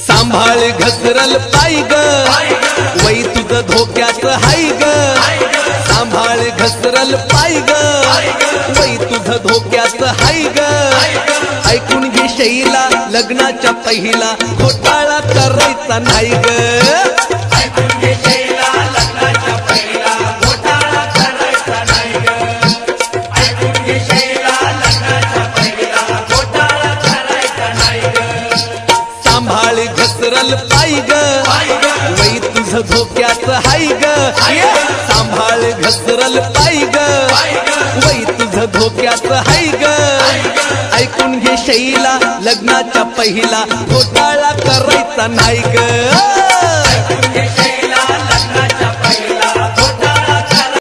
सांभाळ घसरल पाय ग वै तुझं धोक्यात हाय ग सांभाळ घसरल पाय ग वै तुझं धोक्यात हाय ग ऐकून घे शैला लग्नाच्या पहिला घोटाळा करायचा नाही ग ऐकून घे शैला लग्नाच्या पहिला घोटाळा करायचा नाही ग ऐकून घे शैला लग्नाच्या पहिला घोटाळा करायचा नाही ग सांभाळ घसरल पाय ग वै तुझं धोक्यात हाय ग सांभाळ घसरल पाय ग वै तुझं धोक्यात हाय ग ऐकून घे शैला लग्नाच्या पहिला घोटाळा करायचा नाही ग ऐकून घे शैला